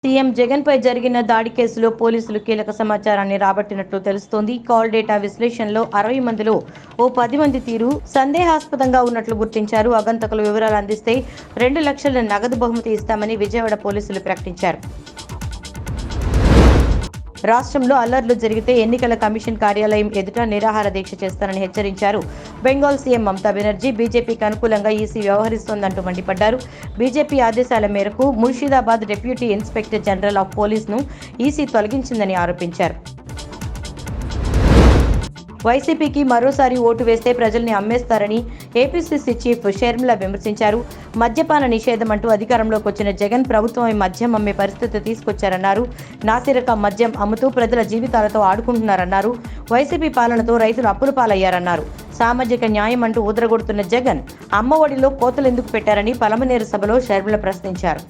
CM Jagan పై జరిగిన దాడి కేసులో పోలీసులు కీలక సమాచారాన్ని రాబట్టినట్లు తెలుస్తోంది. కాల్ డేటా విశ్లేషణలో 60 మందిలో ఓ 10 మంది తీరు సందేహాస్పదంగా ఉన్నట్లు గుర్తించారు. ఆగంతకులు వివరాలు అందిస్తే 2 లక్షల నగదు బహుమతి ఇస్తామని విజయవాడ పోలీసులు ప్రకటించారు. రాష్ట్రంలో అల్లర్లు జరిగితే ఎన్నికల కమిషన్ కార్యాలయం ఎదుట నిరాహార దీక్ష చేస్తారని హెచ్చరించారు. బెంగాల్ సీఎం మమతా బెనర్జీ బీజేపీకి అనుకూలంగా ఈసీ వ్యవహరిస్తోందంటూ మండిపడ్డారు. బీజేపీ ఆదేశాల మేరకు Murshidabad deputy inspector general of పోలీస్ను ఈసీ తొలగించిందని ఆరోపించారు. వైసీపీకి మరోసారి ఓటు వేస్తే ప్రజల్ని అమ్మేస్తారని ఏపీసీసీ చీఫ్ షర్మిల విమర్శించారు. మద్యపాన నిషేధం అంటూ అధికారంలోకి వచ్చిన జగన్ ప్రభుత్వం మద్యం అమ్మే పరిస్థితి తీసుకొచ్చారన్నారు. నాసిరకం మద్యం అమ్ముతూ ప్రజల జీవితాలతో ఆడుకుంటున్నారన్నారు. వైసీపీ పాలనతో రైతులు అప్పుల పాలయ్యారన్నారు. సామాజిక న్యాయం అంటూ ఊదరగొడుతున్న జగన్ అమ్మఒడిలో కోతలు ఎందుకు పెట్టారని పలమనేరు సభలో షర్మిల ప్రశ్నించారు.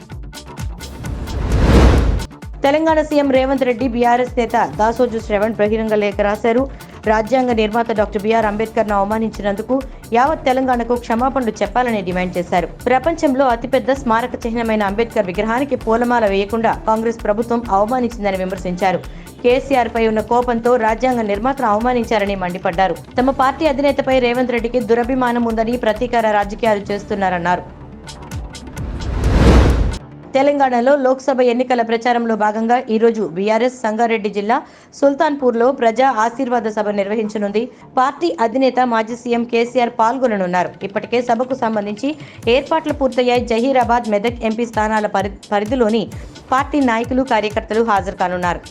తెలంగాణ సీఎం రేవంత్ రెడ్డి బీఆర్ఎస్ నేత దాసోజు శ్రవణ్ బహిరంగ లేఖ రాశారు. రాజ్యాంగ నిర్మాత డాక్టర్ బిఆర్ అంబేద్కర్ను అవమానించినందుకు యావత్ తెలంగాణకు క్షమాపణలు చెప్పాలని డిమాండ్ చేశారు. ప్రపంచంలో అతిపెద్ద స్మారక చిహ్నమైన అంబేద్కర్ విగ్రహానికి పూలమాల వేయకుండా కాంగ్రెస్ ప్రభుత్వం అవమానించిందని విమర్శించారు. కేసీఆర్ పై ఉన్న కోపంతో రాజ్యాంగ నిర్మాతను అవమానించారని మండిపడ్డారు. తమ పార్టీ అధినేతపై రేవంత్ రెడ్డికి దురభిమానం ఉందని ప్రతీకార రాజకీయాలు చేస్తున్నారన్నారు. తెలంగాణలో లోక్సభ ఎన్నికల ప్రచారంలో భాగంగా ఈరోజు బీఆర్ఎస్ సంగారెడ్డి జిల్లా సుల్తాన్పూర్లో ప్రజా ఆశీర్వాద సభ నిర్వహించనుంది. పార్టీ అధినేత మాజీ సీఎం కేసీఆర్ పాల్గొననున్నారు. ఇప్పటికే సభకు సంబంధించి ఏర్పాట్లు పూర్తయ్యాయి. జహీరాబాద్, మెదక్ ఎంపీ స్థానాల పరిధిలోని పార్టీ నాయకులు, కార్యకర్తలు హాజరు కానున్నారు.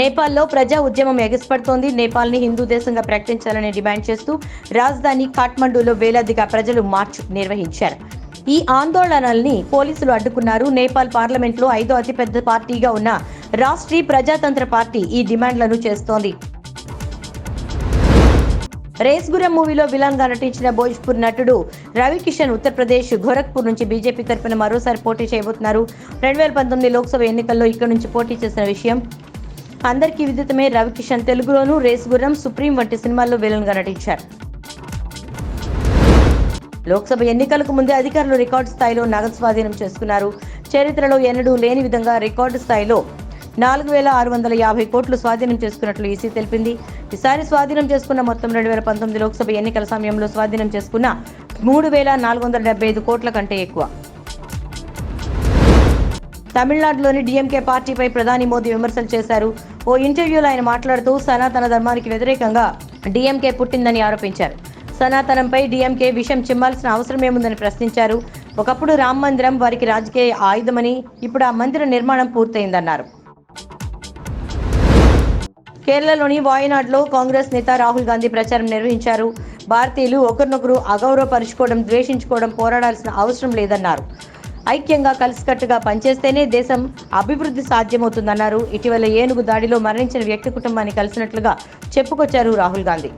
నేపాల్లో ప్రజా ఉద్యమం ఎగసిపడుతోంది. నేపాల్ని హిందూ దేశంగా ప్రకటించాలని డిమాండ్ చేస్తూ రాజధాని ఖాట్మండూలో వేలాదిగా ప్రజలు మార్చ్ నిర్వహించారు. ఈ ఆందోళనల్ని పోలీసులు అడ్డుకున్నారు. నేపాల్ పార్లమెంట్లో 5వ అతిపెద్ద పార్టీగా ఉన్న రాష్ట్రీయ ప్రజాతంత్ర పార్టీ ఈ డిమాండ్లను చేస్తోంది. రేస్గురం మూవీలో విలన్ గా నటించిన భోజ్పూర్ నటుడు రవికిషన్ ఉత్తరప్రదేశ్ గోరఖ్పూర్ నుంచి బీజేపీ తరఫున మరోసారి పోటీ చేయబోతున్నారు. 2019 లోక్సభ ఎన్నికల్లో ఇక్కడి నుంచి పోటీ చేసిన విషయం అందరికీ విదితమే. రవికిషన్ తెలుగులోనూ రేస్గురం, సుప్రీం వంటి సినిమాల్లో విలన్ గా నటించారు. లోక్సభ ఎన్నికలకు ముందే అధికారులు రికార్డు స్థాయిలో నగదు స్వాధీనం చేసుకున్నారు. చరిత్రలో ఎన్నడూ లేని విధంగా రికార్డు స్థాయిలో 4,650 కోట్లు స్వాధీనం చేసుకున్నట్లు ఈసీ తెలిపింది. ఈసారి స్వాధీనం చేసుకున్న మొత్తం 2019 లోక్సభ ఎన్నికల సమయంలో స్వాధీనం చేసుకున్న 3,475 కోట్ల కంటే ఎక్కువ. తమిళనాడులోని డీఎంకే పార్టీపై ప్రధాని మోదీ విమర్శలు చేశారు. ఓ ఇంటర్వ్యూలో ఆయన మాట్లాడుతూ సనాతన ధర్మానికి వ్యతిరేకంగా డీఎంకే పుట్టిందని ఆరోపించారు. సనాతనంపై డీఎంకే విషం చిమ్మాల్సిన అవసరమేముందని ప్రశ్నించారు. ఒకప్పుడు రామ మందిరం వారికి రాజకీయ ఆయుధమని, ఇప్పుడు ఆ మందిర నిర్మాణం పూర్తయిందన్నారు. కేరళలోని వాయనాడ్లో కాంగ్రెస్ నేత రాహుల్ గాంధీ ప్రచారం నిర్వహించారు. భారతీయులు ఒకరినొకరు అగౌరవపరుచుకోవడం, ద్వేషించుకోవడం, పోరాడాల్సిన అవసరం లేదన్నారు. ఐక్యంగా కలిసికట్టుగా పనిచేస్తేనే దేశం అభివృద్ధి సాధ్యమవుతుందన్నారు. ఇటీవల ఏనుగు దాడిలో మరణించిన వ్యక్తి కుటుంబాన్ని కలిసినట్లుగా చెప్పుకొచ్చారు రాహుల్ గాంధీ.